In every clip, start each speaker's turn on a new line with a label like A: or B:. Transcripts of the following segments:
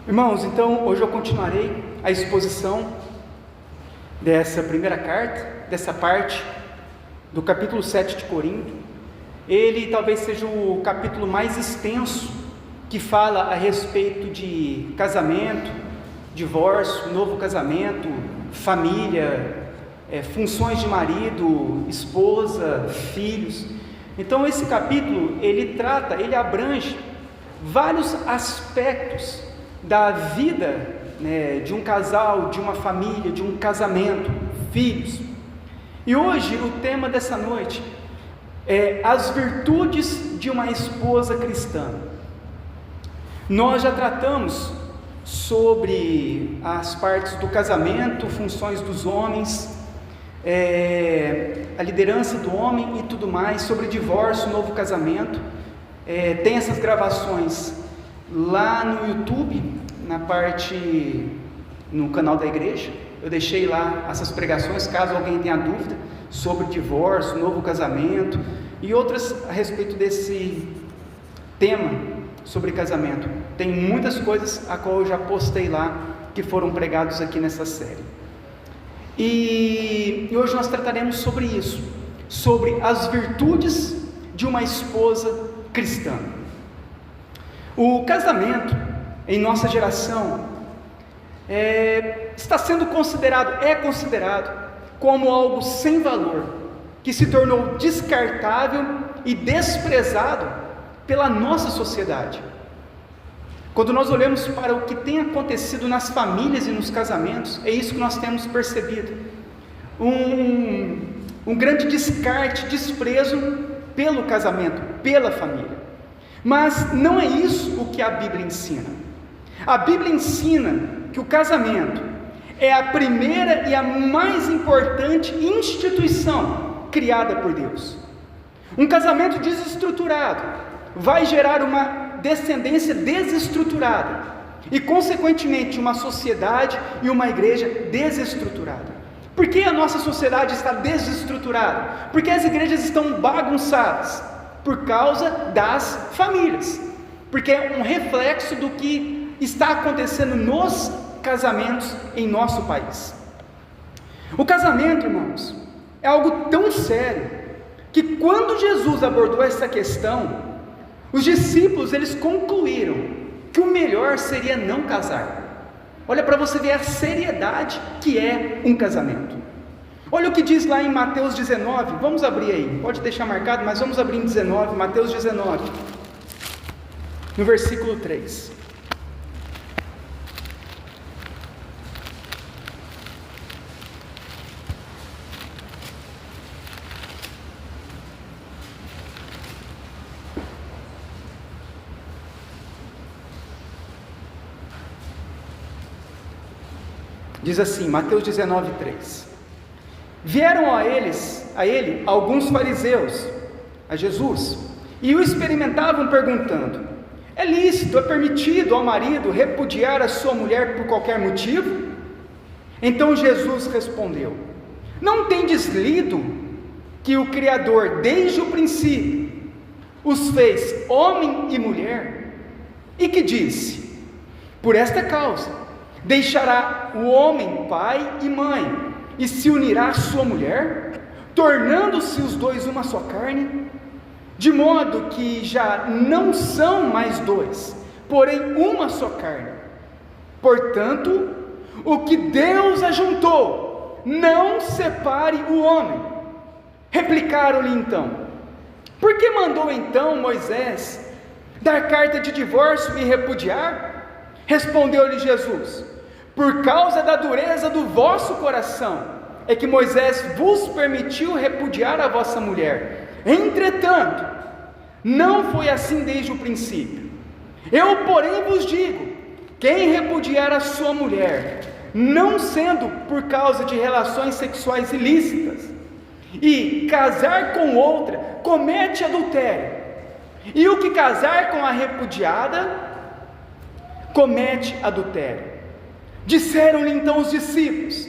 A: Irmãos, então hoje eu continuarei a exposição dessa primeira carta, dessa parte do capítulo 7 de Corinto. Ele talvez seja o capítulo mais extenso que fala a respeito de casamento, divórcio, novo casamento, família, funções de marido, esposa, filhos. Então esse capítulo ele abrange vários aspectos da vida, de um casal, de uma família, de um casamento, filhos. E hoje o tema dessa noite é as virtudes de uma esposa cristã. Nós já tratamos sobre as partes do casamento, funções dos homens, a liderança do homem e tudo mais, sobre divórcio, novo casamento. Tem essas gravações lá no YouTube, no canal da igreja. Eu deixei lá essas pregações, caso alguém tenha dúvida sobre divórcio, novo casamento e outras a respeito desse tema sobre casamento. Tem muitas coisas a qual eu já postei lá, que foram pregados aqui nessa série. E hoje nós trataremos sobre isso, sobre as virtudes de uma esposa cristã. O casamento em nossa geração está sendo considerado como algo sem valor, que se tornou descartável e desprezado pela nossa sociedade. Quando nós olhamos para o que tem acontecido nas famílias e nos casamentos, é isso que nós temos percebido, um grande descarte, desprezo pelo casamento, pela família. Mas não é isso o que a Bíblia ensina. A Bíblia ensina que o casamento é a primeira e a mais importante instituição criada por Deus. Um casamento desestruturado vai gerar uma descendência desestruturada e, consequentemente, uma sociedade e uma igreja desestruturada. Por que a nossa sociedade está desestruturada? Porque as igrejas estão bagunçadas por causa das famílias, porque é um reflexo do que está acontecendo nos casamentos em nosso país. O casamento, irmãos, é algo tão sério que quando Jesus abordou essa questão, os discípulos eles concluíram que o melhor seria não casar. Olha para você ver a seriedade que é um casamento. Olha o que diz lá em Mateus 19, vamos abrir aí, pode deixar marcado, mas vamos abrir em 19, Mateus 19, no versículo 3. Diz assim, Mateus 19, 3. Vieram a ele alguns fariseus, a Jesus, e o experimentavam perguntando: é lícito, é permitido ao marido repudiar a sua mulher por qualquer motivo? Então Jesus respondeu: não tendes lido que o Criador desde o princípio os fez homem e mulher? E que disse: por esta causa deixará o homem pai e mãe, e se unirá à sua mulher, tornando-se os dois uma só carne, de modo que já não são mais dois, porém uma só carne. Portanto, o que Deus ajuntou, não separe o homem. Replicaram-lhe então: por que mandou então Moisés dar carta de divórcio e repudiar? Respondeu-lhe Jesus: por causa da dureza do vosso coração, é que Moisés vos permitiu repudiar a vossa mulher. Entretanto, não foi assim desde o princípio. Eu, porém, vos digo: quem repudiar a sua mulher, não sendo por causa de relações sexuais ilícitas, e casar com outra, comete adultério. E o que casar com a repudiada, comete adultério. Disseram-lhe então os discípulos: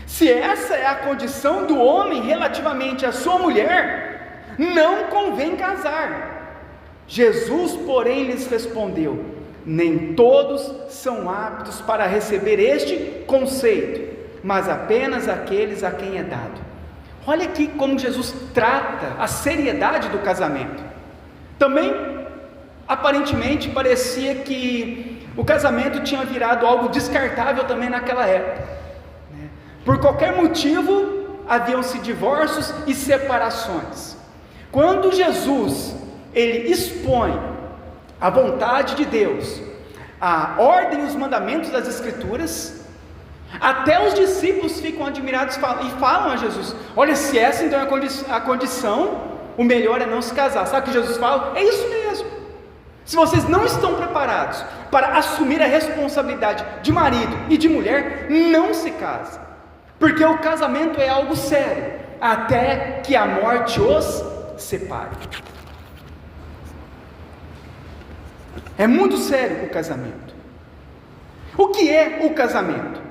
A: se essa é a condição do homem relativamente à sua mulher, não convém casar. Jesus, porém, lhes respondeu: nem todos são aptos para receber este conceito, mas apenas aqueles a quem é dado. Olha aqui como Jesus trata a seriedade do casamento. Também, aparentemente, parecia que o casamento tinha virado algo descartável também naquela época. Por qualquer motivo, haviam-se divórcios e separações. Quando Jesus, ele expõe a vontade de Deus, a ordem e os mandamentos das Escrituras, até os discípulos ficam admirados e falam a Jesus: olha, se essa então é a condição, o melhor é não se casar. Sabe o que Jesus fala? É isso mesmo. Se vocês não estão preparados para assumir a responsabilidade de marido e de mulher, não se casem, porque o casamento é algo sério, até que a morte os separe. É muito sério o casamento. O que é o casamento?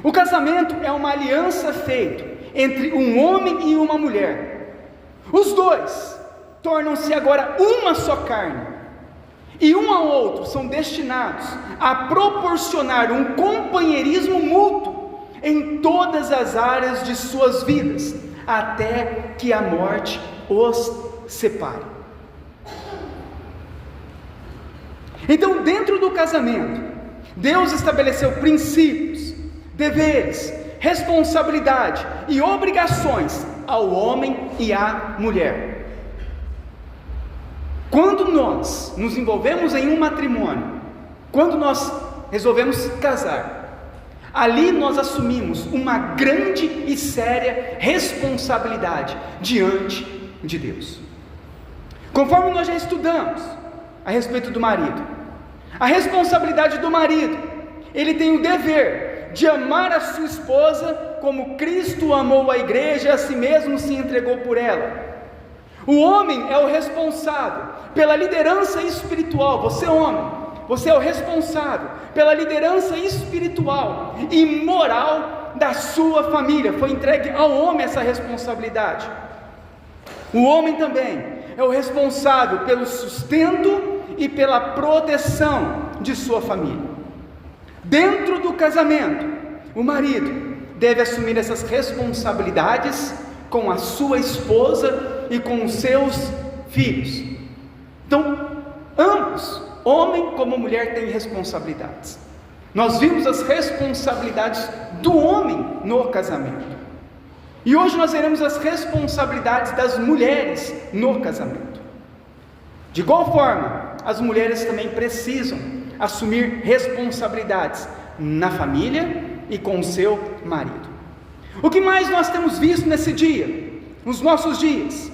A: O casamento é uma aliança feita entre um homem e uma mulher. Os dois tornam-se agora uma só carne, e um ao outro são destinados a proporcionar um companheirismo mútuo em todas as áreas de suas vidas, até que a morte os separe. Então, dentro do casamento, Deus estabeleceu princípios, deveres, responsabilidade e obrigações ao homem e à mulher. Quando nós nos envolvemos em um matrimônio, quando nós resolvemos casar, ali nós assumimos uma grande e séria responsabilidade diante de Deus. Conforme nós já estudamos a respeito do marido, a responsabilidade do marido, ele tem o dever de amar a sua esposa como Cristo amou a igreja e a si mesmo se entregou por ela. O homem é o responsável pela liderança espiritual. Você, homem, você é o responsável pela liderança espiritual e moral da sua família. Foi entregue ao homem essa responsabilidade. O homem também é o responsável pelo sustento e pela proteção de sua família. Dentro do casamento, o marido deve assumir essas responsabilidades com a sua esposa e com os seus filhos. Então, ambos, homem como mulher, têm responsabilidades. Nós vimos as responsabilidades do homem no casamento, e hoje nós veremos as responsabilidades das mulheres no casamento. De igual forma, as mulheres também precisam assumir responsabilidades na família e com o seu marido. O que mais nós temos visto nesse dia, nos nossos dias?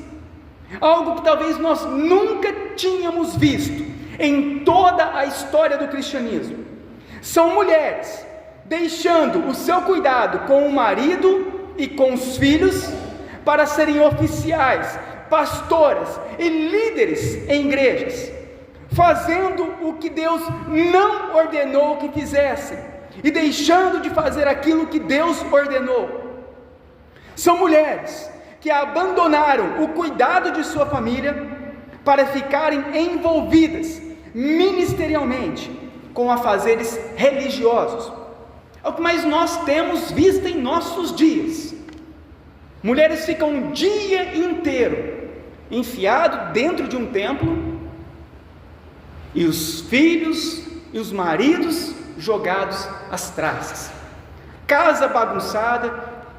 A: Algo que talvez nós nunca tínhamos visto em toda a história do cristianismo. São mulheres deixando o seu cuidado com o marido e com os filhos para serem oficiais, pastoras e líderes em igrejas, fazendo o que Deus não ordenou que fizessem e deixando de fazer aquilo que Deus ordenou. São mulheres que abandonaram o cuidado de sua família para ficarem envolvidas ministerialmente com afazeres religiosos. É o que mais nós temos visto em nossos dias. Mulheres ficam um dia inteiro enfiado dentro de um templo, e os filhos e os maridos jogados às traças, casa bagunçada,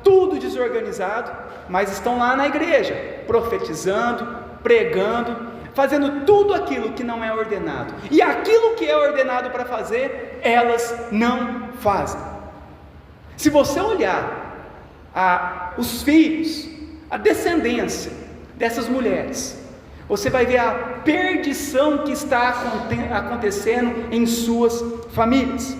A: tudo desorganizado, mas estão lá na igreja, profetizando, pregando, fazendo tudo aquilo que não é ordenado, e aquilo que é ordenado para fazer, elas não fazem. Se você olhar os filhos, a descendência dessas mulheres, você vai ver a perdição que está acontecendo em suas famílias.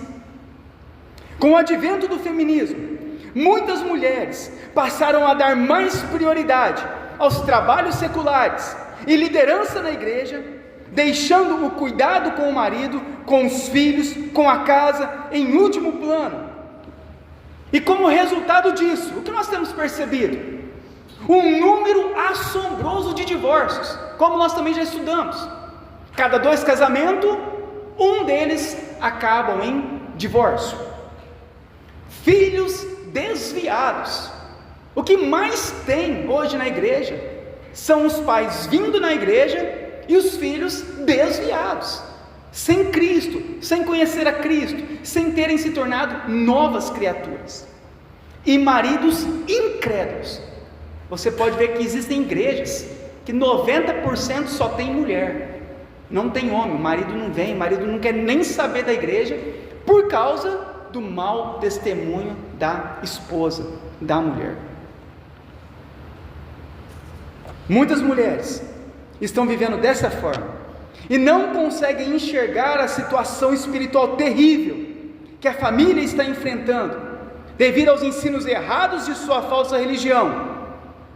A: Com o advento do feminismo, muitas mulheres passaram a dar mais prioridade aos trabalhos seculares e liderança na igreja, deixando o cuidado com o marido, com os filhos, com a casa em último plano. E como resultado disso, o que nós temos percebido? Um número assombroso de divórcios, como nós também já estudamos. Cada 2 casamentos, um deles acabam em divórcio. Filhos desviados. O que mais tem hoje na igreja são os pais vindo na igreja e os filhos desviados, sem Cristo, sem conhecer a Cristo, sem terem se tornado novas criaturas. E maridos incrédulos. Você pode ver que existem igrejas que 90% só tem mulher, não tem homem, o marido não vem, o marido não quer nem saber da igreja, por causa do mau testemunho da esposa, da mulher. Muitas mulheres estão vivendo dessa forma, e não conseguem enxergar a situação espiritual terrível que a família está enfrentando, devido aos ensinos errados de sua falsa religião,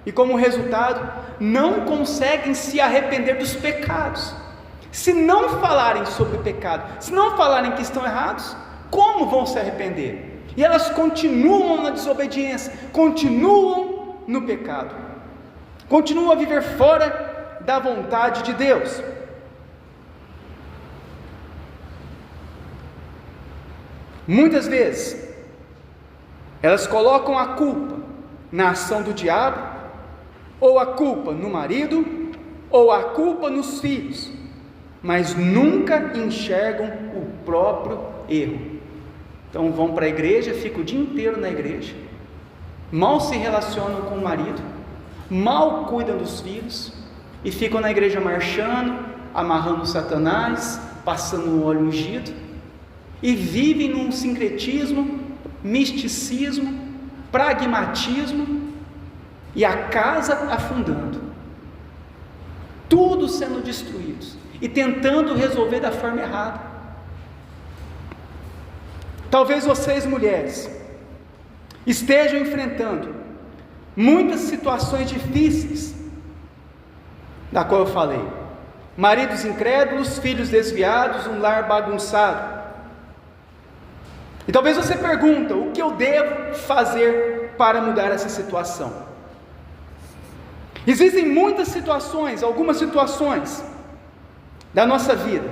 A: e como resultado, não conseguem se arrepender dos pecados. Se não falarem sobre o pecado, se não falarem que estão errados, como vão se arrepender? E elas continuam na desobediência, continuam no pecado, continuam a viver fora da vontade de Deus. Muitas vezes, elas colocam a culpa na ação do diabo, ou a culpa no marido, ou a culpa nos filhos, mas nunca enxergam o próprio erro. Então vão para a igreja, ficam o dia inteiro na igreja, mal se relacionam com o marido, mal cuidam dos filhos, e ficam na igreja marchando, amarrando Satanás, passando o óleo ungido, e vivem num sincretismo, misticismo, pragmatismo, e a casa afundando, tudo sendo destruído, e tentando resolver da forma errada. Talvez vocês, mulheres, estejam enfrentando muitas situações difíceis, da qual eu falei: maridos incrédulos, filhos desviados, um lar bagunçado. E talvez você pergunta: o que eu devo fazer para mudar essa situação? Existem muitas situações, algumas situações da nossa vida,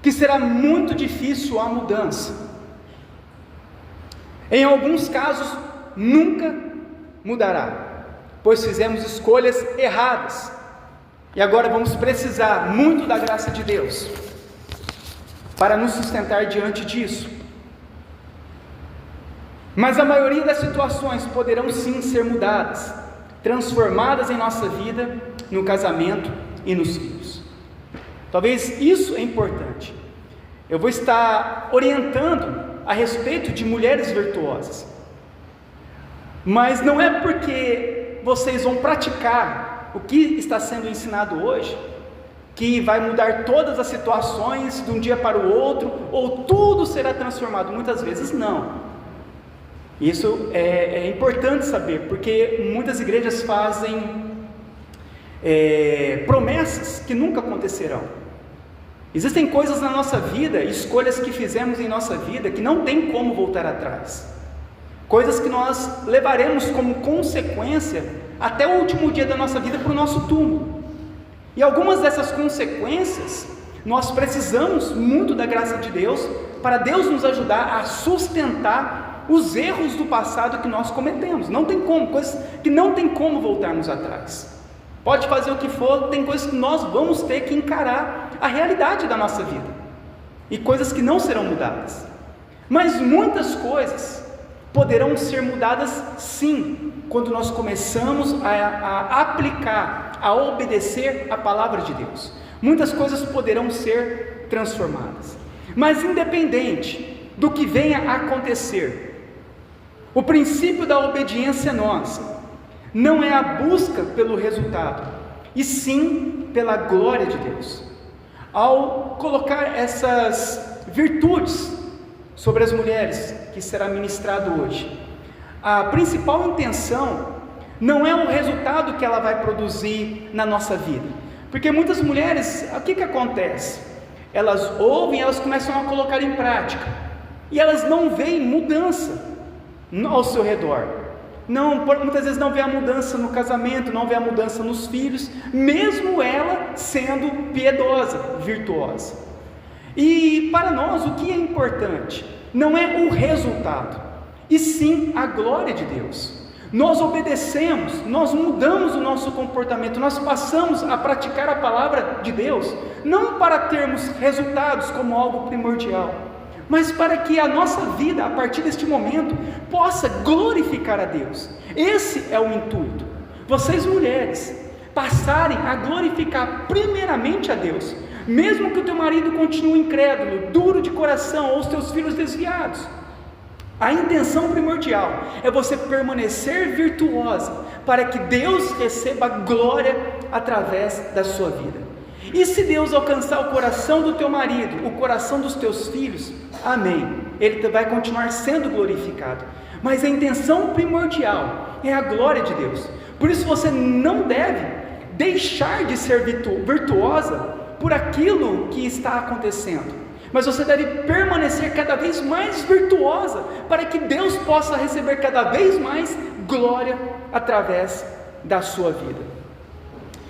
A: que será muito difícil a mudança. Em alguns casos, nunca mudará, pois fizemos escolhas erradas, e agora vamos precisar muito da graça de Deus, para nos sustentar diante disso. Mas a maioria das situações poderão sim ser mudadas, transformadas em nossa vida, no casamento e nos filhos. Talvez isso é importante. Eu vou estar orientando a respeito de mulheres virtuosas, mas não é porque vocês vão praticar o que está sendo ensinado hoje, que vai mudar todas as situações de um dia para o outro, ou tudo será transformado. Muitas vezes não. Isso é importante saber, porque muitas igrejas fazem promessas que nunca acontecerão. Existem coisas na nossa vida, escolhas que fizemos em nossa vida, que não tem como voltar atrás, coisas que nós levaremos como consequência até o último dia da nossa vida para o nosso túmulo. E algumas dessas consequências, nós precisamos muito da graça de Deus, para Deus nos ajudar a sustentar os erros do passado que nós cometemos. Não tem como, coisas que não tem como voltarmos atrás. Pode fazer o que for, tem coisas que nós vamos ter que encarar a realidade da nossa vida, e coisas que não serão mudadas. Mas muitas coisas poderão ser mudadas sim, quando nós começamos a aplicar, a obedecer a palavra de Deus. Muitas coisas poderão ser transformadas. Mas independente do que venha a acontecer, o princípio da obediência nossa não é a busca pelo resultado, e sim pela glória de Deus. Ao colocar essas virtudes sobre as mulheres, que será ministrado hoje, a principal intenção não é o resultado que ela vai produzir na nossa vida, porque muitas mulheres, o que acontece? Elas ouvem, elas começam a colocar em prática, e elas não veem mudança ao seu redor, muitas vezes não vê a mudança no casamento, não vê a mudança nos filhos, mesmo ela sendo piedosa, virtuosa. E para nós o que é importante não é o resultado, e sim a glória de Deus. Nós obedecemos, nós mudamos o nosso comportamento, nós passamos a praticar a palavra de Deus, não para termos resultados como algo primordial, mas para que a nossa vida, a partir deste momento, possa glorificar a Deus. Esse é o intuito. Vocês mulheres, passarem a glorificar primeiramente a Deus, mesmo que o teu marido continue incrédulo, duro de coração, ou os teus filhos desviados. A intenção primordial é você permanecer virtuosa, para que Deus receba glória através da sua vida. E se Deus alcançar o coração do teu marido, o coração dos teus filhos, amém, ele vai continuar sendo glorificado. Mas a intenção primordial é a glória de Deus. Por isso você não deve deixar de ser virtuosa por aquilo que está acontecendo, mas você deve permanecer cada vez mais virtuosa, para que Deus possa receber cada vez mais glória através da sua vida.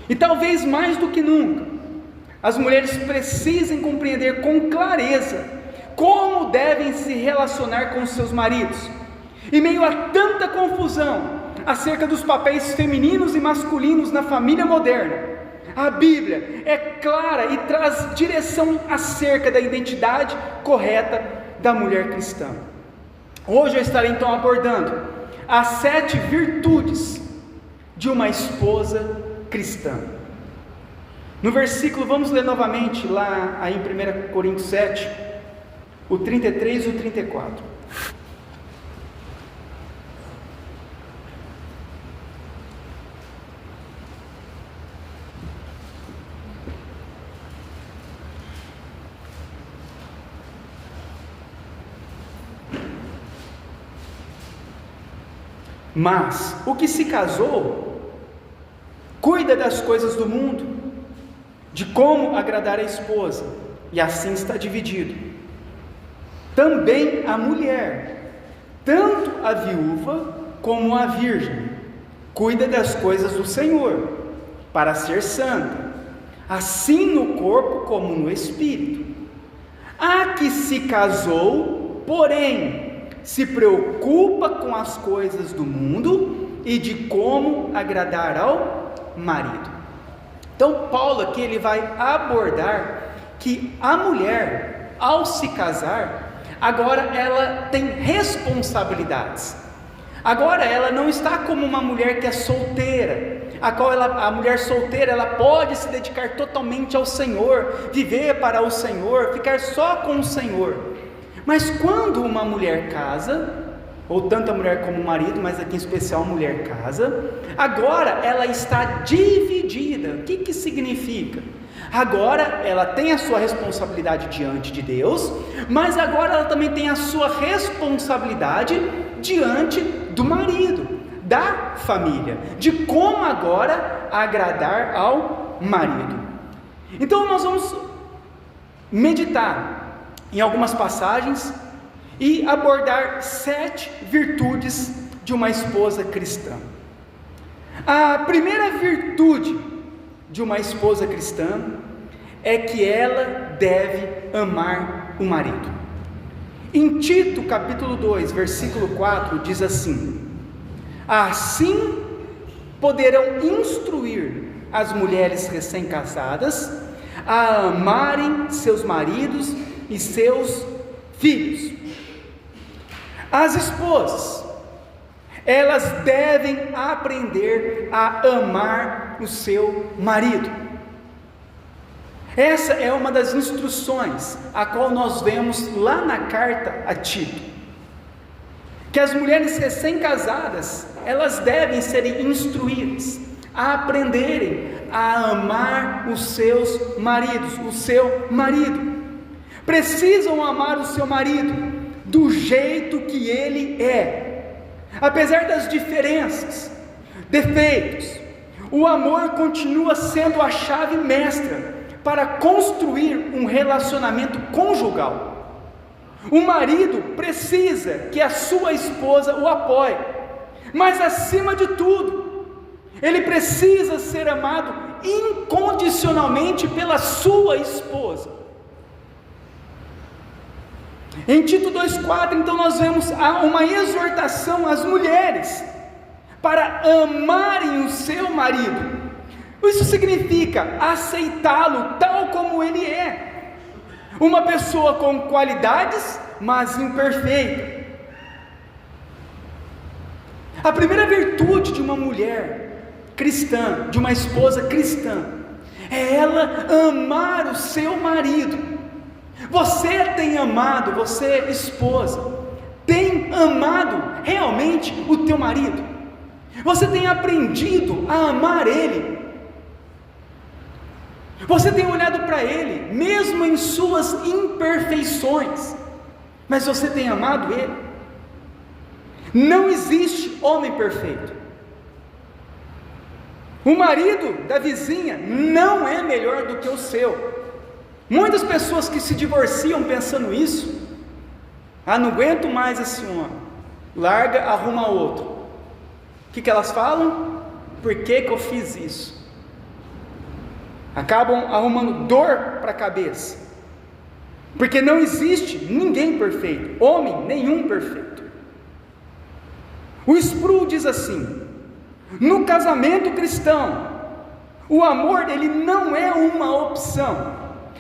A: E talvez mais do que nunca, as mulheres precisem compreender com clareza como devem se relacionar com os seus maridos. Em meio a tanta confusão acerca dos papéis femininos e masculinos na família moderna, a Bíblia é clara e traz direção acerca da identidade correta da mulher cristã. Hoje eu estarei então abordando as 7 virtudes de uma esposa cristã. No versículo, vamos ler novamente lá em 1 Coríntios 7, o 33 e o 34. Mas o que se casou, cuida das coisas do mundo, de como agradar a esposa, e assim está dividido. Também a mulher, tanto a viúva como a virgem, cuida das coisas do Senhor, para ser santa, assim no corpo como no espírito. A que se casou, porém, se preocupa com as coisas do mundo e de como agradar ao marido. Então Paulo aqui ele vai abordar que a mulher, ao se casar, agora ela tem responsabilidades. Agora ela não está como uma mulher que é solteira, a mulher solteira ela pode se dedicar totalmente ao Senhor, viver para o Senhor, ficar só com o Senhor. Mas quando uma mulher casa, ou tanto a mulher como o marido, mas aqui em especial a mulher casa, agora ela está dividida. O que significa? Agora ela tem a sua responsabilidade diante de Deus, mas agora ela também tem a sua responsabilidade diante do marido, da família, de como agora agradar ao marido. Então nós vamos meditar em algumas passagens e abordar 7 virtudes de uma esposa cristã. A primeira virtude de uma esposa cristã é que ela deve amar o marido. Em Tito capítulo 2 versículo 4 diz assim: assim poderão instruir as mulheres recém-casadas a amarem seus maridos e seus filhos. As esposas, elas devem aprender a amar o seu marido. Essa é uma das instruções a qual nós vemos lá na carta a Tito, que as mulheres recém-casadas, elas devem ser instruídas a aprenderem a amar os seus maridos, o seu marido. Precisam amar o seu marido do jeito que ele é, apesar das diferenças, defeitos. O amor continua sendo a chave mestra para construir um relacionamento conjugal. O marido precisa que a sua esposa o apoie, mas acima de tudo, ele precisa ser amado incondicionalmente pela sua esposa. Em Tito 2,4, então nós vemos uma exortação às mulheres para amarem o seu marido. Isso significa aceitá-lo tal como ele é, uma pessoa com qualidades, mas imperfeita. A primeira virtude de uma mulher cristã, de uma esposa cristã, é ela amar o seu marido. Você tem amado, você esposa, tem amado realmente o teu marido? Você tem aprendido a amar ele? Você tem olhado para ele, mesmo em suas imperfeições, mas você tem amado ele? Não existe homem perfeito. O marido da vizinha não é melhor do que o seu. Muitas pessoas que se divorciam pensando isso, não aguento mais esse homem, larga, arruma outro. O que elas falam? Por que eu fiz isso? Acabam arrumando dor para a cabeça, porque não existe ninguém perfeito, homem nenhum perfeito. O Sproul diz assim: no casamento cristão, o amor ele não é uma opção,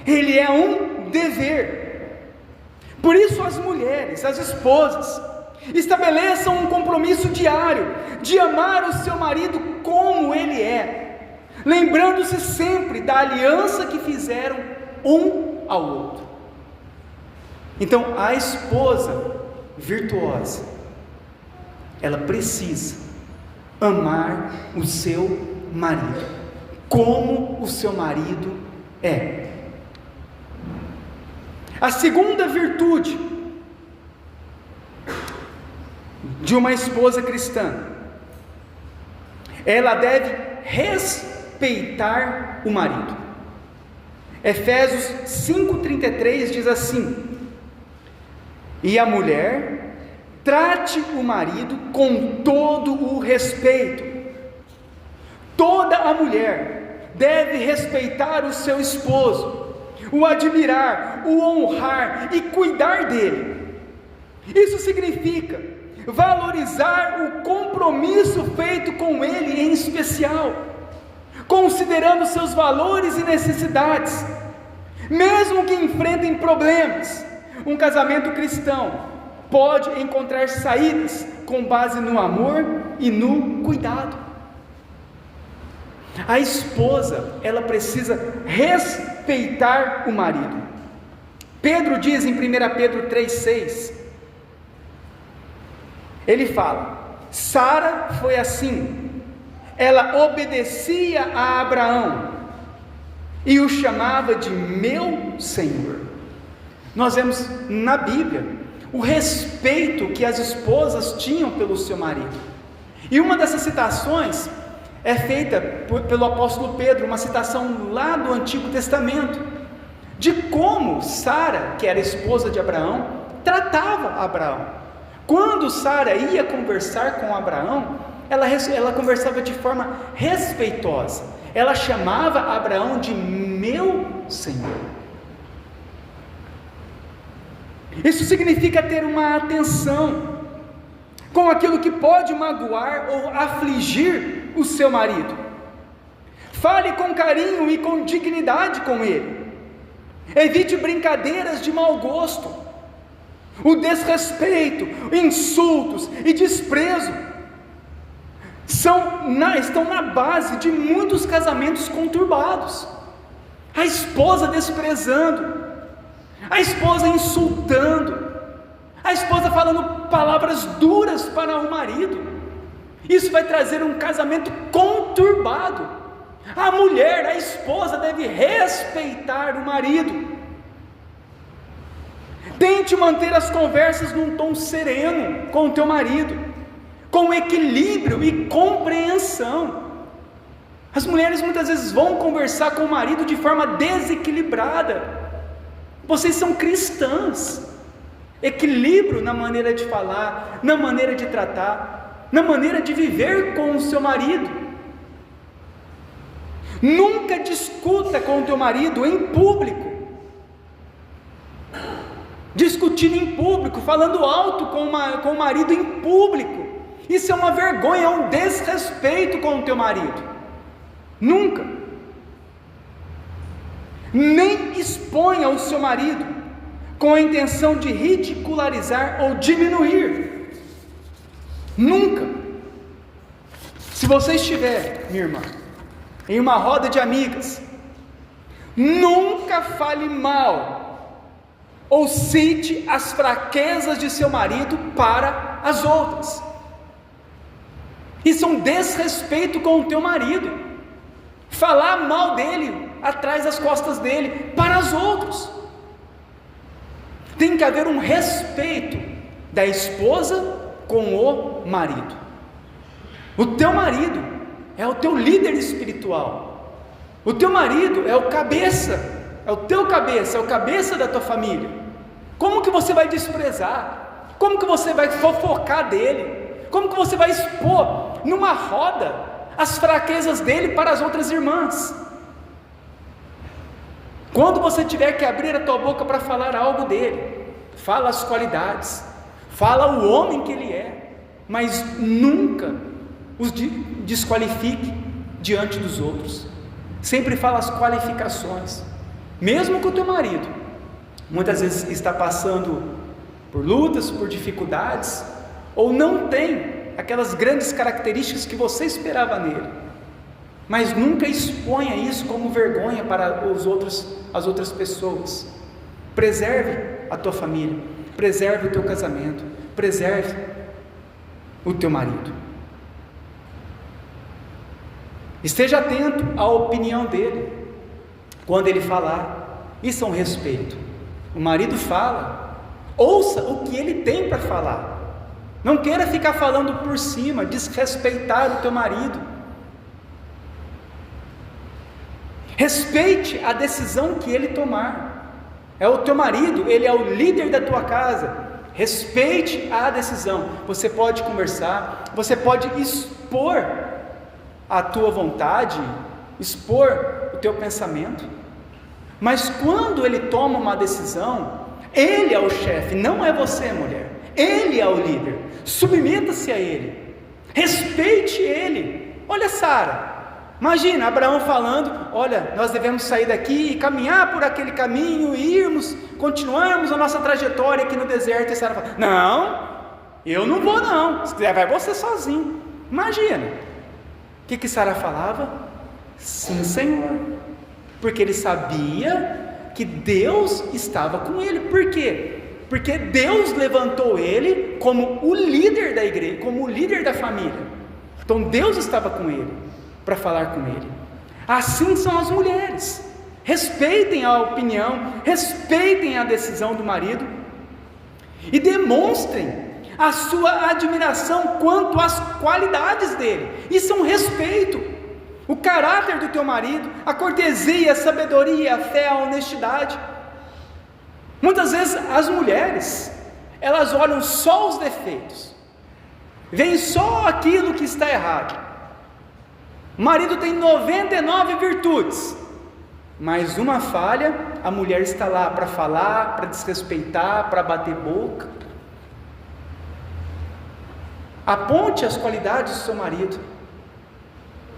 A: ele é um dever. Por isso as mulheres, as esposas, estabeleçam um compromisso diário de amar o seu marido como ele é, lembrando-se sempre da aliança que fizeram um ao outro. Então a esposa virtuosa, ela precisa amar o seu marido como o seu marido é. A segunda virtude de uma esposa cristã, ela deve respeitar o marido. Efésios 5,33 diz assim: e a mulher trate o marido com todo o respeito. Toda a mulher deve respeitar o seu esposo, o admirar, o honrar e cuidar dele. Isso significa valorizar o compromisso feito com ele em especial, considerando seus valores e necessidades, mesmo que enfrentem problemas. Um casamento cristão pode encontrar saídas com base no amor e no cuidado. A esposa, ela precisa respeitar o marido. Pedro diz em 1 Pedro 3,6, ele fala: Sara foi assim, ela obedecia a Abraão e o chamava de meu Senhor. Nós vemos na Bíblia o respeito que as esposas tinham pelo seu marido, e uma dessas citações é feita pelo apóstolo Pedro, uma citação lá do Antigo Testamento, de como Sara, que era esposa de Abraão, tratava Abraão. Quando Sara ia conversar com Abraão, ela conversava de forma respeitosa, ela chamava Abraão de meu Senhor. Isso significa ter uma atenção com aquilo que pode magoar ou afligir o seu marido. Fale com carinho e com dignidade com ele. Evite brincadeiras de mau gosto. O desrespeito, insultos e desprezo estão na base de muitos casamentos conturbados. A esposa desprezando, a esposa insultando, a esposa falando palavras duras para o marido. Isso vai trazer um casamento conturbado. A mulher, a esposa, deve respeitar o marido. Tente manter as conversas num tom sereno com o teu marido, com equilíbrio e compreensão. As mulheres muitas vezes vão conversar com o marido de forma desequilibrada. Vocês são cristãs. Equilíbrio na maneira de falar, na maneira de tratar, na maneira de viver com o seu marido. Nunca discuta com o teu marido em público. discutindo em público, falando alto com o marido em público. Isso é uma vergonha, é um desrespeito com o teu marido. Nunca. Nem exponha o seu marido com a intenção de ridicularizar ou diminuir. Nunca. Se você estiver, minha irmã, em uma roda de amigas, nunca fale mal ou cite as fraquezas de seu marido para as outras. Isso é um desrespeito com o teu marido. Falar mal dele atrás das costas dele para os outros. Tem que haver um respeito da esposa com o marido. O teu marido é o teu líder espiritual. O teu marido é o cabeça, é o teu cabeça, é o cabeça da tua família. Como que você vai desprezar? Como que você vai fofocar dele? Como que você vai expor numa roda as fraquezas dele para as outras irmãs? Quando você tiver que abrir a tua boca para falar algo dele, fala as qualidades, fala o homem que ele é, mas nunca os desqualifique diante dos outros. Sempre fala as qualificações. Mesmo que o teu marido muitas vezes está passando por lutas, por dificuldades, ou não tem aquelas grandes características que você esperava nele, mas nunca exponha isso como vergonha para as outras pessoas. Preserve a tua família, preserve o teu casamento, preserve o teu marido. Esteja atento à opinião dele quando ele falar. Isso é um respeito. O marido fala, ouça o que ele tem para falar. Não queira ficar falando por cima, desrespeitar o teu marido. Respeite a decisão que ele tomar. É o teu marido, ele é o líder da tua casa. Respeite a decisão. Você pode conversar, você pode expor a tua vontade, expor o teu pensamento, mas quando ele toma uma decisão, ele é o chefe, não é você, mulher. Ele é o líder. Submeta-se a ele, respeite ele. Olha, Sara, imagina Abraão falando: olha, nós devemos sair daqui e caminhar por aquele caminho, irmos, continuarmos a nossa trajetória aqui no deserto. E Sara fala: não, eu não vou não, se quiser vai você sozinho. Imagina, o que Sara falava? Sim, Senhor, porque ele sabia que Deus estava com ele. Por quê? Porque Deus levantou ele como o líder da igreja, como o líder da família. Então Deus estava com ele, para falar com ele. Assim são as mulheres. Respeitem a opinião, respeitem a decisão do marido e demonstrem a sua admiração quanto às qualidades dele. Isso é um respeito. O caráter do teu marido, a cortesia, a sabedoria, a fé, a honestidade. Muitas vezes as mulheres, elas olham só os defeitos, veem só aquilo que está errado. O marido tem 99 virtudes, mas uma falha, a mulher está lá para falar, para desrespeitar, para bater boca. Aponte as qualidades do seu marido,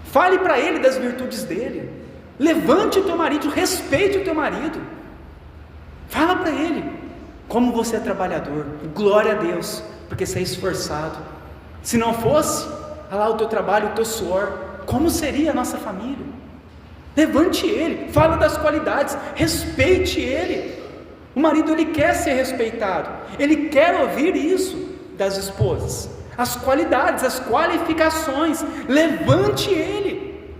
A: fale para ele das virtudes dele, levante o teu marido, respeite o teu marido. Fala para ele como você é trabalhador, glória a Deus, porque você é esforçado. Se não fosse, olha lá o teu trabalho, o teu suor, como seria a nossa família? Levante ele, fala das qualidades, respeite ele. O marido, ele quer ser respeitado, ele quer ouvir isso das esposas, as qualidades, as qualificações. Levante ele.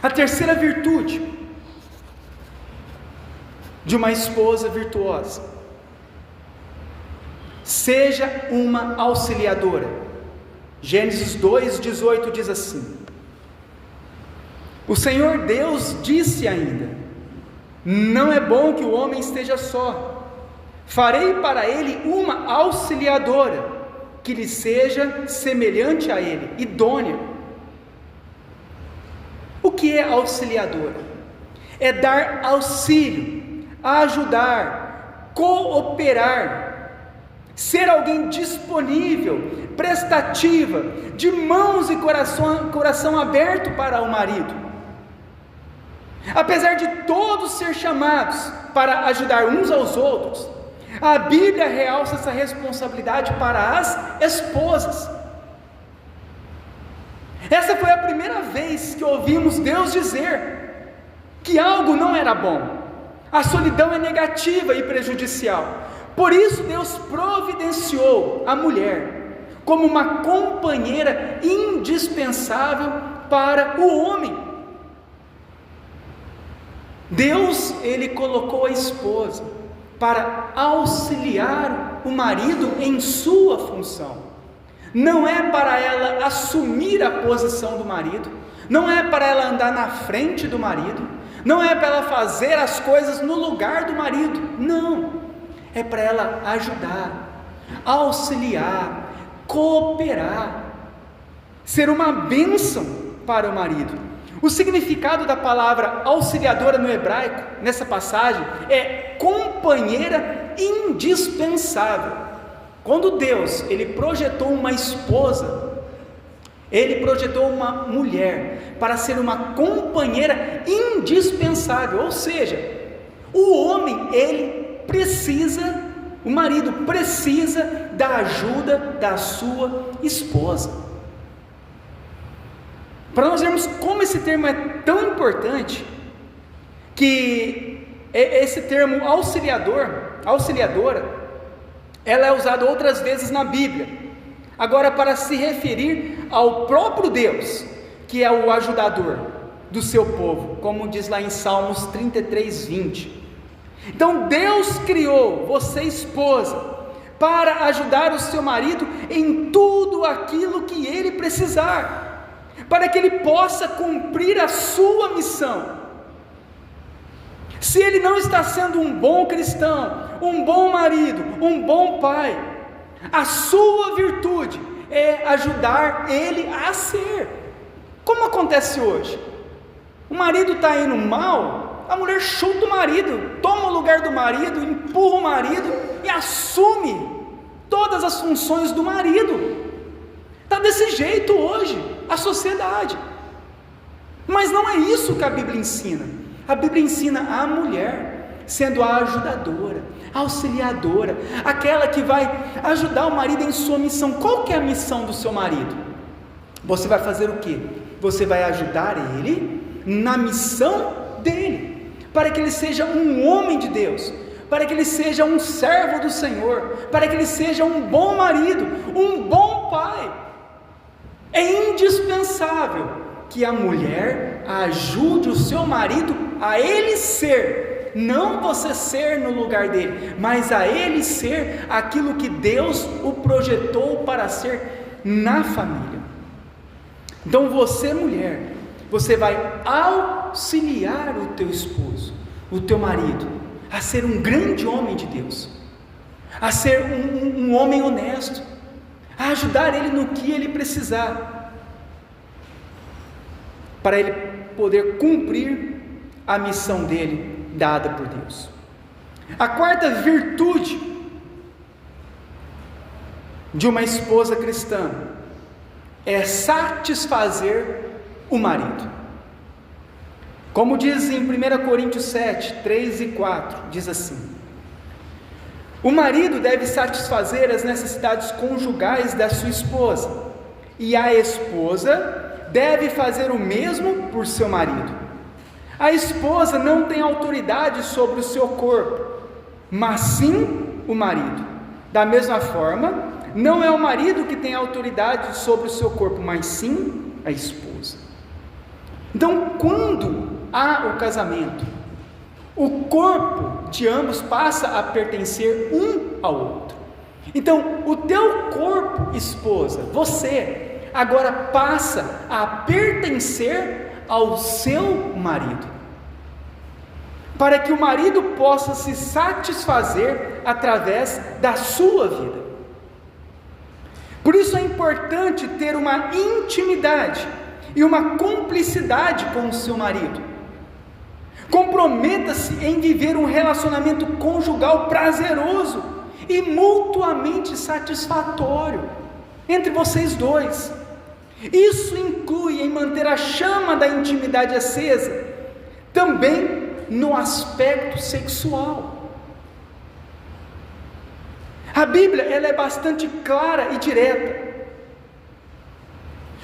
A: A terceira virtude de uma esposa virtuosa: seja uma auxiliadora. Gênesis 2:18 diz assim: o Senhor Deus disse ainda: não é bom que o homem esteja só, farei para ele uma auxiliadora, que lhe seja semelhante a ele, idônea. O que é auxiliadora? É dar auxílio, ajudar, cooperar, ser alguém disponível, prestativa, de mãos e coração aberto para o marido. Apesar de todos ser chamados para ajudar uns aos outros, a Bíblia realça essa responsabilidade para as esposas. Essa foi a primeira vez que ouvimos Deus dizer que algo não era bom. A solidão é negativa e prejudicial. Por isso Deus providenciou a mulher como uma companheira indispensável para o homem. Deus, Ele colocou a esposa para auxiliar o marido em sua função. Não é para ela assumir a posição do marido, não é para ela andar na frente do marido, não é para ela fazer as coisas no lugar do marido, não, é para ela ajudar, auxiliar, cooperar, ser uma bênção para o marido. O significado da palavra auxiliadora no hebraico, nessa passagem, é companheira indispensável. Quando Deus, Ele projetou uma esposa, Ele projetou uma mulher para ser uma companheira indispensável, ou seja, o homem, ele precisa, o marido precisa da ajuda da sua esposa. Para nós vermos como esse termo é tão importante, que esse termo auxiliadora, ela é usada outras vezes na Bíblia, agora para se referir ao próprio Deus, que é o ajudador do seu povo, como diz lá em Salmos 33:20. Então Deus criou você, esposa, para ajudar o seu marido em tudo aquilo que ele precisar, para que ele possa cumprir a sua missão. Se ele não está sendo um bom cristão, um bom marido, um bom pai, a sua virtude é ajudar ele a ser. Como acontece hoje? O marido está indo mal, a mulher chuta o marido, toma o lugar do marido, empurra o marido e assume todas as funções do marido. Está desse jeito hoje a sociedade, mas não é isso que a Bíblia ensina. A Bíblia ensina a mulher sendo a ajudadora, a auxiliadora, aquela que vai ajudar o marido em sua missão. Qual que é a missão do seu marido? Você vai fazer o quê? Você vai ajudar ele na missão dele, para que ele seja um homem de Deus, para que ele seja um servo do Senhor, para que ele seja um bom marido, um bom pai. É indispensável que a mulher ajude o seu marido a ele ser, não você ser no lugar dele, mas a ele ser aquilo que Deus o projetou para ser na família. Então você, mulher, você vai auxiliar o teu esposo, o teu marido, a ser um grande homem de Deus, a ser um homem honesto, a ajudar ele no que ele precisar, para ele poder cumprir a missão dele dada por Deus. A quarta virtude de uma esposa cristã é satisfazer o marido. Como diz em 1 Coríntios 7, 3 e 4, diz assim: o marido deve satisfazer as necessidades conjugais da sua esposa, e a esposa deve fazer o mesmo por seu marido. A esposa não tem autoridade sobre o seu corpo, mas sim o marido. Da mesma forma, não é o marido que tem autoridade sobre o seu corpo, mas sim a esposa. Então, quando há o casamento, o corpo de ambos passa a pertencer um ao outro. Então, o teu corpo, esposa, você, agora passa a pertencer ao seu marido, para que o marido possa se satisfazer através da sua vida. Por isso é importante ter uma intimidade e uma cumplicidade com o seu marido, Comprometa-se em viver um relacionamento conjugal prazeroso e mutuamente satisfatório entre vocês dois. Isso inclui em manter a chama da intimidade acesa, também no aspecto sexual. A Bíblia, ela é bastante clara e direta.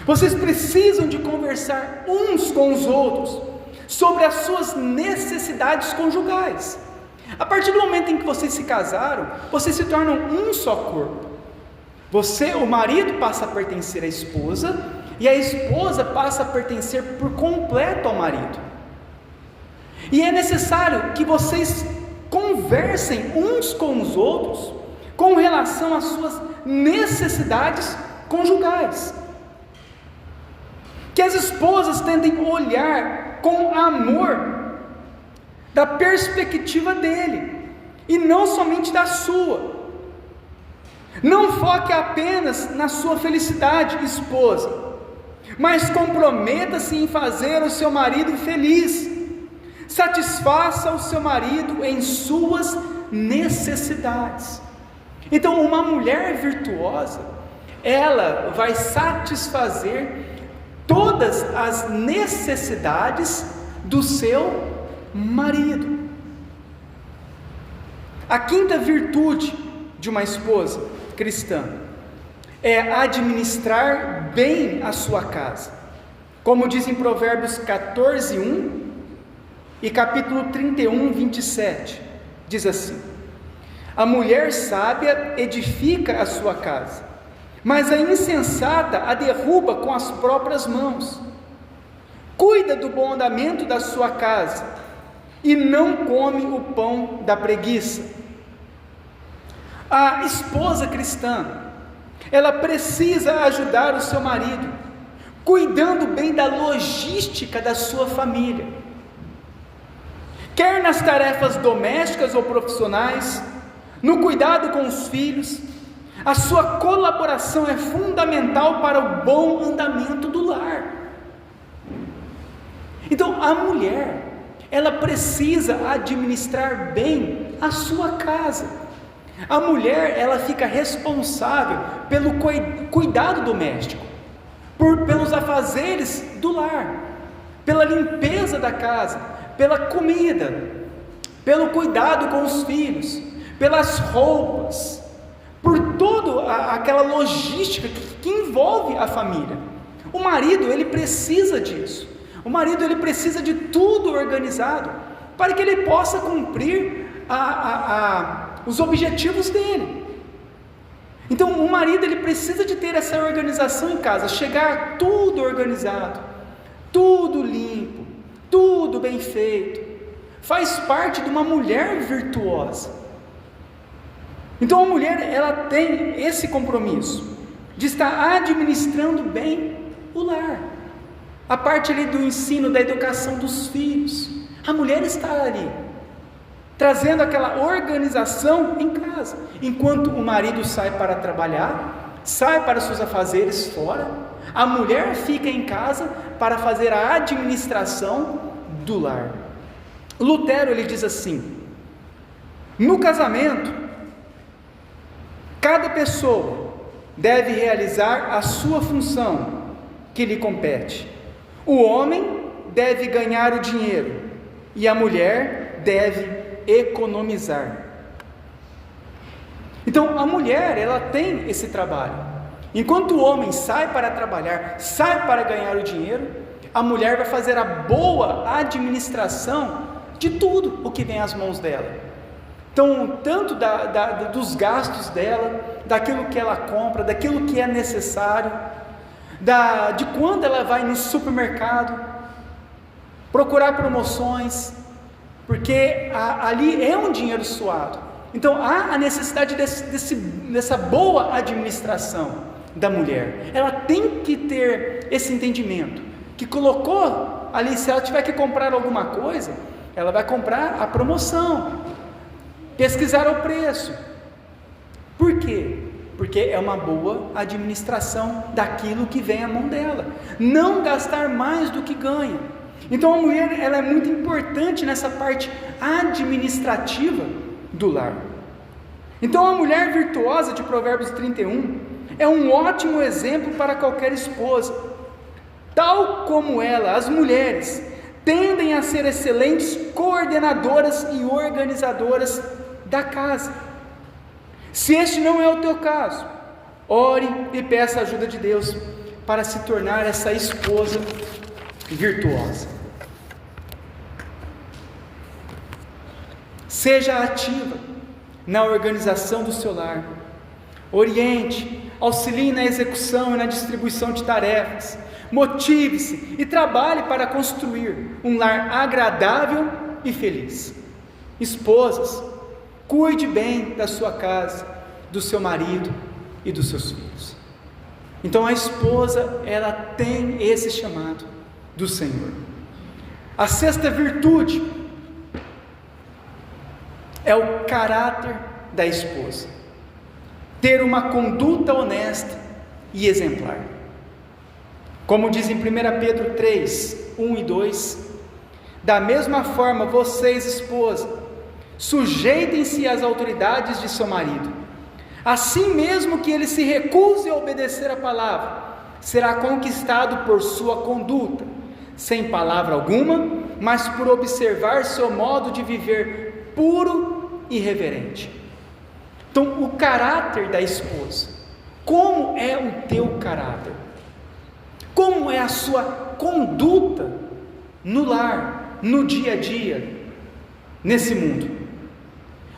A: Vocês precisam de conversar uns com os outros sobre as suas necessidades conjugais. A partir do momento em que vocês se casaram, vocês se tornam um só corpo. O marido passa a pertencer à esposa, e a esposa passa a pertencer por completo ao marido. E é necessário que vocês conversem uns com os outros com relação às suas necessidades conjugais. Que as esposas tentem olhar com amor da perspectiva dele, e não somente da sua. Não foque apenas na sua felicidade, esposa, mas comprometa-se em fazer o seu marido feliz. Satisfaça o seu marido em suas necessidades. Então, uma mulher virtuosa, ela vai satisfazer todas as necessidades do seu marido. A quinta virtude de uma esposa cristã é administrar bem a sua casa, como diz em Provérbios 14:1 e capítulo 31:27, diz assim: a mulher sábia edifica a sua casa, mas a insensata a derruba com as próprias mãos. Cuida do bom andamento da sua casa, e não come o pão da preguiça. A esposa cristã, ela precisa ajudar o seu marido, cuidando bem da logística da sua família, quer nas tarefas domésticas ou profissionais, no cuidado com os filhos. A sua colaboração é fundamental para o bom andamento do lar. Então, a mulher, ela precisa administrar bem a sua casa. A mulher, ela fica responsável pelo cuidado doméstico, pelos afazeres do lar, pela limpeza da casa, pela comida, pelo cuidado com os filhos, pelas roupas, por toda aquela logística que envolve a família. O marido, ele precisa disso. O marido, ele precisa de tudo organizado para que ele possa cumprir os objetivos dele. Então, o marido, ele precisa de ter essa organização em casa, chegar tudo organizado, tudo limpo, tudo bem feito. Faz parte de uma mulher virtuosa. Então, a mulher, ela tem esse compromisso de estar administrando bem o lar. A parte ali do ensino, da educação dos filhos, a mulher está ali, trazendo aquela organização em casa, enquanto o marido sai para trabalhar, sai para seus afazeres fora, a mulher fica em casa para fazer a administração do lar. Lutero, ele diz assim: no casamento, cada pessoa deve realizar a sua função que lhe compete. O homem deve ganhar o dinheiro e a mulher deve economizar. Então, a mulher, ela tem esse trabalho. Enquanto o homem sai para trabalhar, sai para ganhar o dinheiro, a mulher vai fazer a boa administração de tudo o que vem às mãos dela. Então, tanto dos gastos dela, daquilo que ela compra, daquilo que é necessário, de quando ela vai no supermercado, procurar promoções, porque ali é um dinheiro suado. Então, há a necessidade dessa boa administração da mulher. Ela tem que ter esse entendimento, que colocou ali, se ela tiver que comprar alguma coisa, ela vai comprar a promoção, pesquisar o preço. Por quê? Porque é uma boa administração daquilo que vem à mão dela. Não gastar mais do que ganha. Então a mulher, ela é muito importante nessa parte administrativa do lar. Então a mulher virtuosa de Provérbios 31 é um ótimo exemplo para qualquer esposa. Tal como ela, as mulheres tendem a ser excelentes coordenadoras e organizadoras da casa. Se este não é o teu caso, ore e peça a ajuda de Deus para se tornar essa esposa virtuosa. Seja ativa na organização do seu lar, oriente, auxilie na execução e na distribuição de tarefas, motive-se e trabalhe para construir um lar agradável e feliz. Esposas, cuide bem da sua casa, do seu marido e dos seus filhos. Então a esposa, ela tem esse chamado do Senhor. A sexta virtude é o caráter da esposa. Ter uma conduta honesta e exemplar. Como diz em 1 Pedro 3, 1 e 2, da mesma forma vocês, esposa, sujeitem-se às autoridades de seu marido, assim mesmo que ele se recuse a obedecer a palavra, será conquistado por sua conduta, sem palavra alguma, mas por observar seu modo de viver puro e reverente. Então, o caráter da esposa, como é o teu caráter? Como é a sua conduta no lar, no dia a dia, nesse mundo?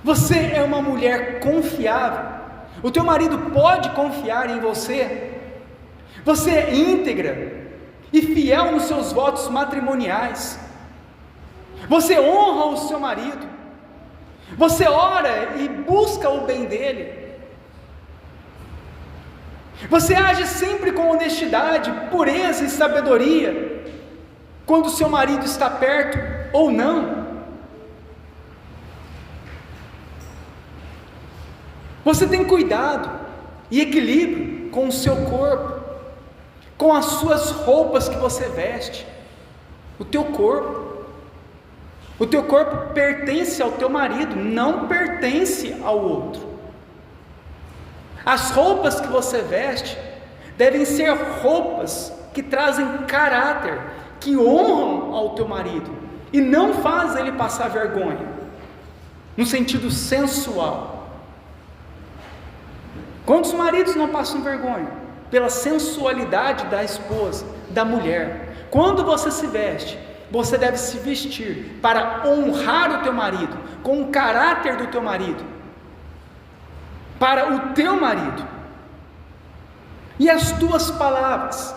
A: Você é uma mulher confiável? O teu marido pode confiar em você? Você é íntegra e fiel nos seus votos matrimoniais? Você honra o seu marido? Você ora e busca o bem dele? Você age sempre com honestidade, pureza e sabedoria, quando o seu marido está perto ou não? Você tem cuidado e equilíbrio com o seu corpo, com as suas roupas que você veste, o teu corpo. O teu corpo pertence ao teu marido, não pertence ao outro. As roupas que você veste devem ser roupas que trazem caráter, que honram ao teu marido e não fazem ele passar vergonha, no sentido sensual. Quantos maridos não passam vergonha pela sensualidade da esposa, da mulher? Quando você se veste, você deve se vestir para honrar o teu marido, com o caráter do teu marido, para o teu marido. E as tuas palavras,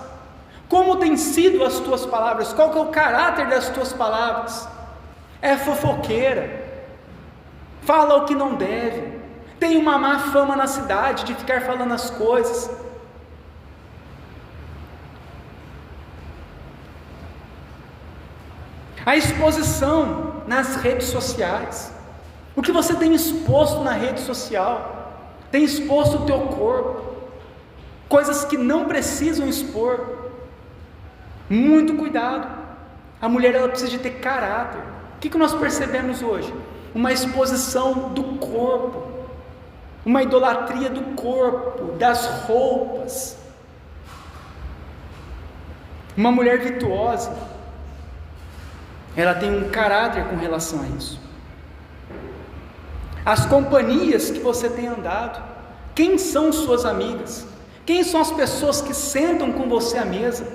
A: como têm sido as tuas palavras? Qual que é o caráter das tuas palavras? É fofoqueira, fala o que não deve, tem uma má fama na cidade de ficar falando as coisas. A exposição nas redes sociais, o que você tem exposto na rede social, tem exposto o teu corpo, coisas que não precisam expor. Muito cuidado. A mulher, ela precisa de ter caráter. O que nós percebemos hoje? Uma exposição do corpo, uma idolatria do corpo, das roupas. Uma mulher virtuosa, ela tem um caráter com relação a isso. As companhias que você tem andado, quem são suas amigas? Quem são as pessoas que sentam com você à mesa?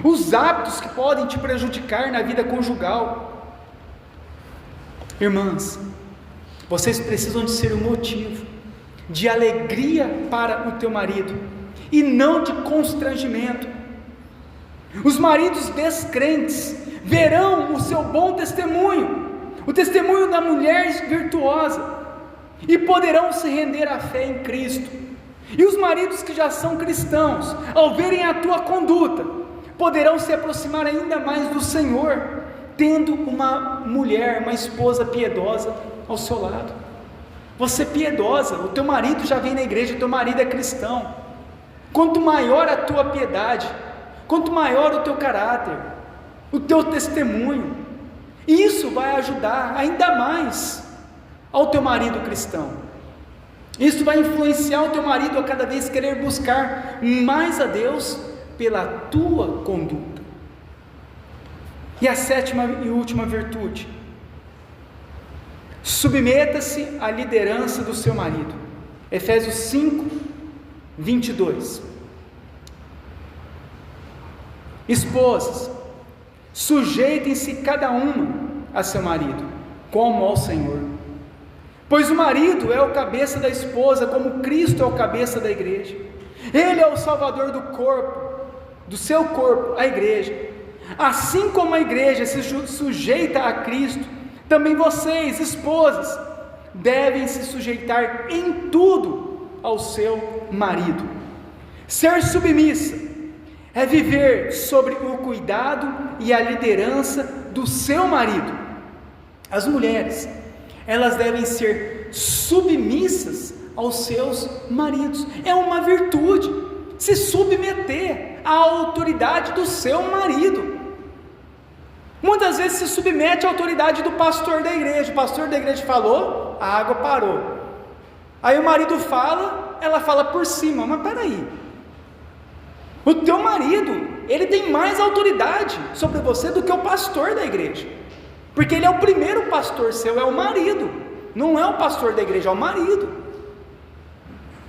A: Os hábitos que podem te prejudicar na vida conjugal. Irmãs, vocês precisam de ser um motivo de alegria para o teu marido e não de constrangimento. Os maridos descrentes verão o seu bom testemunho, o testemunho da mulher virtuosa, e poderão se render à fé em Cristo. E os maridos que já são cristãos, ao verem a tua conduta, poderão se aproximar ainda mais do Senhor, tendo uma mulher, uma esposa piedosa ao seu lado. Você piedosa, o teu marido já vem na igreja, o teu marido é cristão. Quanto maior a tua piedade, quanto maior o teu caráter, o teu testemunho. Isso vai ajudar ainda mais ao teu marido cristão. Isso vai influenciar o teu marido a cada vez querer buscar mais a Deus pela tua conduta. E a sétima e última virtude: submeta-se à liderança do seu marido. Efésios 5, 22. Esposas, sujeitem-se cada uma a seu marido, como ao Senhor. Pois o marido é o cabeça da esposa, como Cristo é o cabeça da igreja. Ele é o salvador do corpo, do seu corpo, a igreja. Assim como a igreja se sujeita a Cristo, também vocês, esposas, devem se sujeitar em tudo ao seu marido. Ser submissa é viver sobre o cuidado e a liderança do seu marido. As mulheres, elas devem ser submissas aos seus maridos. É uma virtude se submeter à autoridade do seu marido. Muitas vezes se submete à autoridade do pastor da igreja. O pastor da igreja falou, a água parou. Aí o marido fala, ela fala por cima. Mas peraí, o teu marido, ele tem mais autoridade sobre você do que o pastor da igreja, porque ele é o primeiro pastor seu, é o marido, não é o pastor da igreja, é o marido.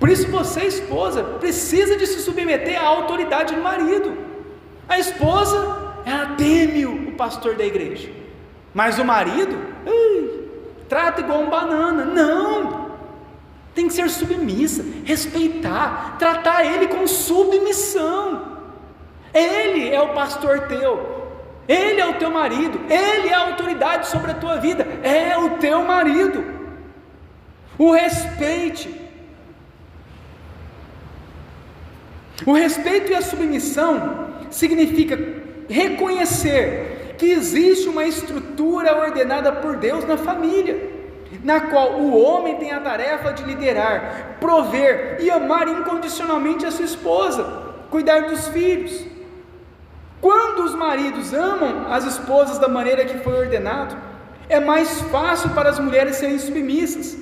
A: Por isso você, esposa, precisa de se submeter à autoridade do marido. A esposa, ela teme o pastor da igreja, mas o marido, trata igual um banana. Não, tem que ser submissa, respeitar, tratar ele com submissão. Ele é o pastor teu, ele é o teu marido, ele é a autoridade sobre a tua vida, é o teu marido. O respeite. O respeito e a submissão significa reconhecer que existe uma estrutura ordenada por Deus na família, na qual o homem tem a tarefa de liderar, prover e amar incondicionalmente a sua esposa, cuidar dos filhos. Quando os maridos amam as esposas da maneira que foi ordenado, é mais fácil para as mulheres serem submissas.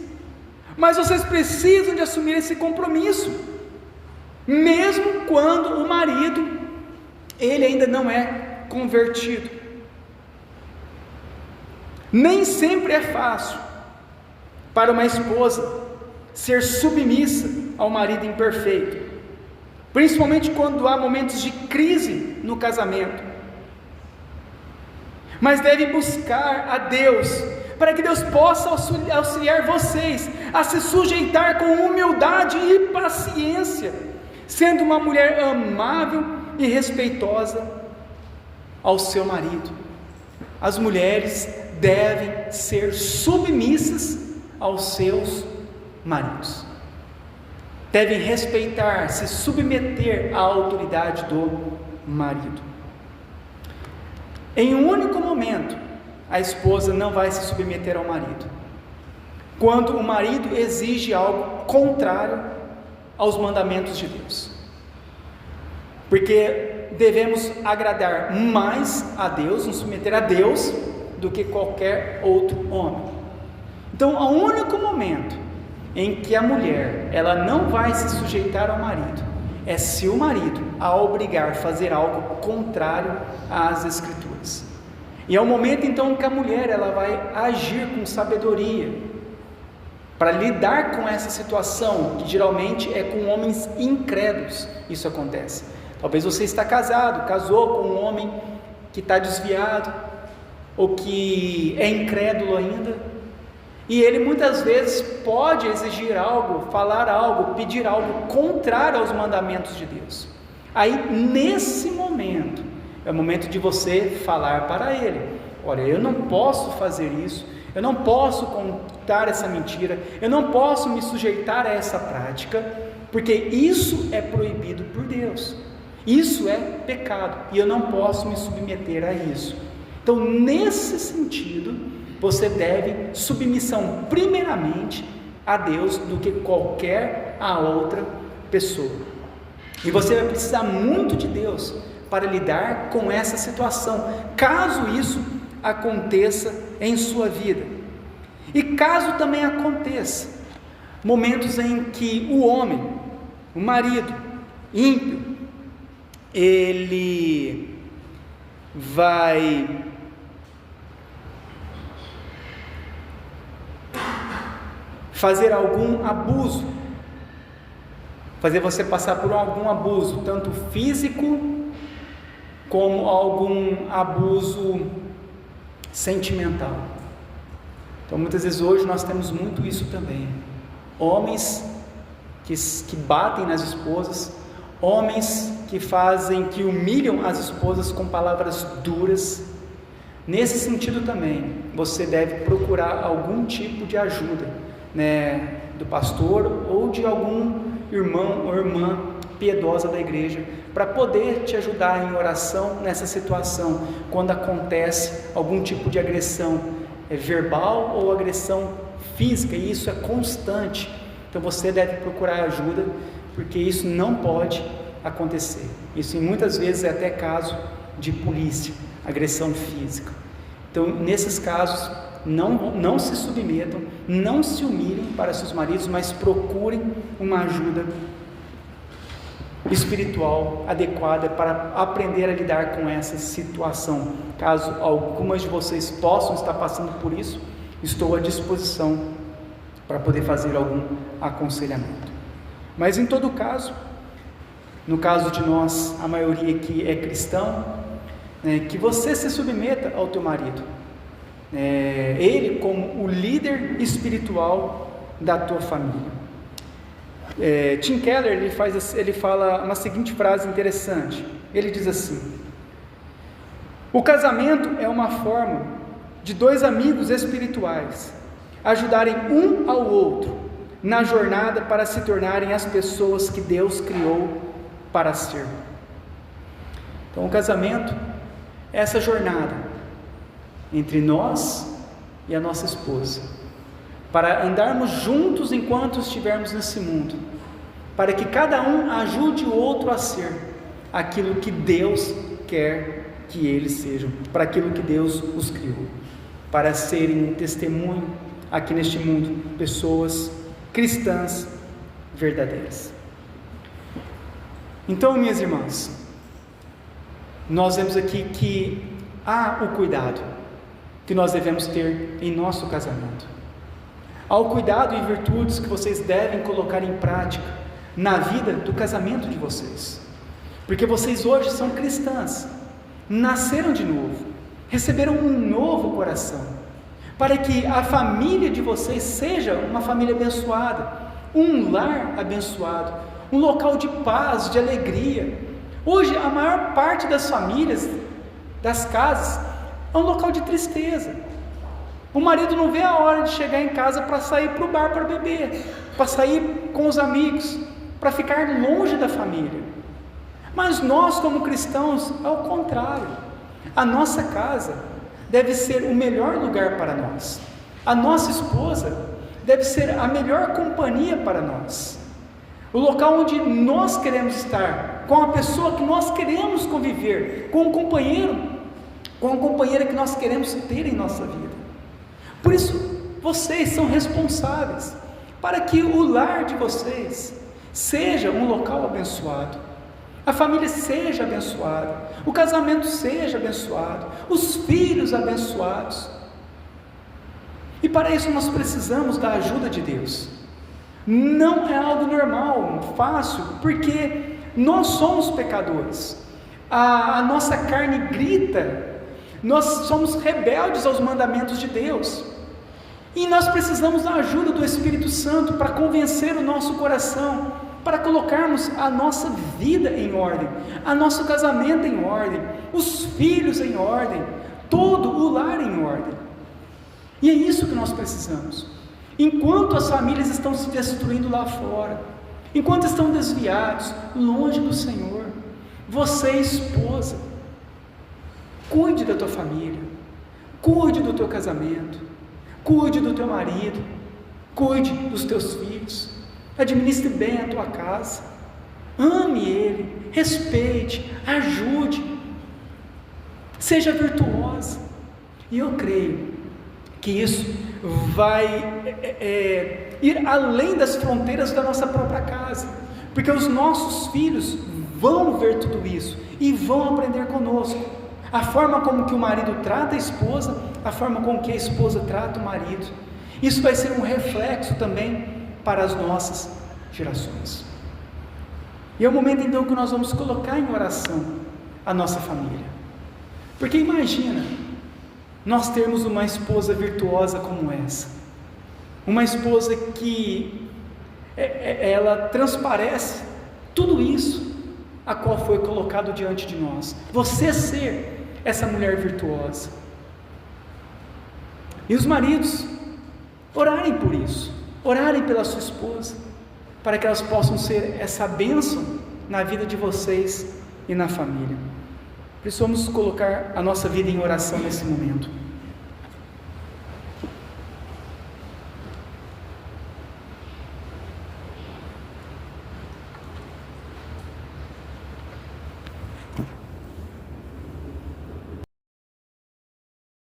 A: Mas vocês precisam de assumir esse compromisso, mesmo quando o marido, ele ainda não é convertido. Nem sempre é fácil para uma esposa ser submissa ao marido imperfeito, principalmente quando há momentos de crise no casamento. Mas deve buscar a Deus, para que Deus possa auxiliar vocês a se sujeitar com humildade e paciência, sendo uma mulher amável e respeitosa ao seu marido. As mulheres devem ser submissas aos seus maridos, devem respeitar, se submeter à autoridade do marido. Em um único momento, a esposa não vai se submeter ao marido: quando o marido exige algo contrário aos mandamentos de Deus, porque devemos agradar mais a Deus, nos submeter a Deus, do que qualquer outro homem. Então, o único momento em que a mulher, ela não vai se sujeitar ao marido, é se o marido a obrigar a fazer algo contrário às Escrituras. E é o momento então que a mulher, ela vai agir com sabedoria, para lidar com essa situação, que geralmente é com homens incrédulos. Isso acontece. Talvez você está casou com um homem que está desviado, ou que é incrédulo ainda, e ele muitas vezes pode exigir algo, falar algo, pedir algo contrário aos mandamentos de Deus. Aí nesse momento, é o momento de você falar para ele: olha, eu não posso fazer isso, eu não posso contar essa mentira, eu não posso me sujeitar a essa prática, porque isso é proibido por Deus, isso é pecado, e eu não posso me submeter a isso. Então, nesse sentido, você deve submissão primeiramente a Deus do que qualquer a outra pessoa. E você vai precisar muito de Deus para lidar com essa situação, caso isso aconteça em sua vida. E caso também aconteça momentos em que o homem, o marido ímpio, ele vai fazer algum abuso, fazer você passar por algum abuso, tanto físico como algum abuso sentimental. Então muitas vezes hoje nós temos muito isso também, homens que batem nas esposas, homens que humilham as esposas com palavras duras. Nesse sentido também, você deve procurar algum tipo de ajuda, do pastor ou de algum irmão ou irmã piedosa da igreja, para poder te ajudar em oração nessa situação, quando acontece algum tipo de agressão verbal ou agressão física, e isso é constante. Então você deve procurar ajuda, porque isso não pode acontecer. Isso muitas vezes é até caso de polícia, agressão física. Então nesses casos, não se submetam, não se humilhem para seus maridos, mas procurem uma ajuda espiritual adequada para aprender a lidar com essa situação. Caso algumas de vocês possam estar passando por isso, estou à disposição para poder fazer algum aconselhamento. Mas em todo caso, no caso de nós, a maioria que é cristão, que você se submeta ao teu marido, ele como o líder espiritual da tua família. Tim Keller ele fala uma seguinte frase interessante. Ele diz assim: o casamento é uma forma de dois amigos espirituais ajudarem um ao outro na jornada para se tornarem as pessoas que Deus criou para ser. Então o casamento é essa jornada entre nós e a nossa esposa, para andarmos juntos enquanto estivermos nesse mundo, para que cada um ajude o outro a ser aquilo que Deus quer que eles sejam, para aquilo que Deus os criou, para serem um testemunho aqui neste mundo, pessoas cristãs verdadeiras. Então, minhas irmãs, nós vemos aqui que há o cuidado que nós devemos ter em nosso casamento. Há o cuidado e virtudes que vocês devem colocar em prática na vida do casamento de vocês, porque vocês hoje são cristãs, nasceram de novo, receberam um novo coração, para que a família de vocês seja uma família abençoada, um lar abençoado, um local de paz, de alegria. Hoje a maior parte das famílias, das casas, é um local de tristeza. O marido não vê a hora de chegar em casa para sair para o bar para beber, para sair com os amigos, para ficar longe da família. Mas nós, como cristãos, é o contrário. A nossa casa deve ser o melhor lugar para nós. A nossa esposa deve ser a melhor companhia para nós. O local onde nós queremos estar, com a pessoa que nós queremos conviver, com o companheiro, com a companheira que nós queremos ter em nossa vida. Por isso, vocês são responsáveis para que o lar de vocês seja um local abençoado, a família seja abençoada, o casamento seja abençoado, os filhos abençoados. E para isso nós precisamos da ajuda de Deus. Não é algo normal, fácil, porque nós somos pecadores, a nossa carne grita, nós somos rebeldes aos mandamentos de Deus, e nós precisamos da ajuda do Espírito Santo para convencer o nosso coração, para colocarmos a nossa vida em ordem, a nosso casamento em ordem, os filhos em ordem, todo o lar em ordem. E é isso que nós precisamos. Enquanto as famílias estão se destruindo lá fora, enquanto estão desviados, longe do Senhor, você, esposa, cuide da tua família, cuide do teu casamento, cuide do teu marido, cuide dos teus filhos, administre bem a tua casa, ame ele, respeite, ajude, seja virtuosa. E eu creio que isso vai ir além das fronteiras da nossa própria casa, porque os nossos filhos vão ver tudo isso e vão aprender conosco, a forma como que o marido trata a esposa, a forma como que a esposa trata o marido. Isso vai ser um reflexo também para as nossas gerações. E é o momento então que nós vamos colocar em oração a nossa família, porque imagina nós termos uma esposa virtuosa como essa, uma esposa que ela transparece tudo isso a qual foi colocado diante de nós, você ser essa mulher virtuosa. E os maridos orarem por isso, orarem pela sua esposa, para que elas possam ser essa bênção na vida de vocês e na família. Precisamos colocar a nossa vida em oração nesse momento.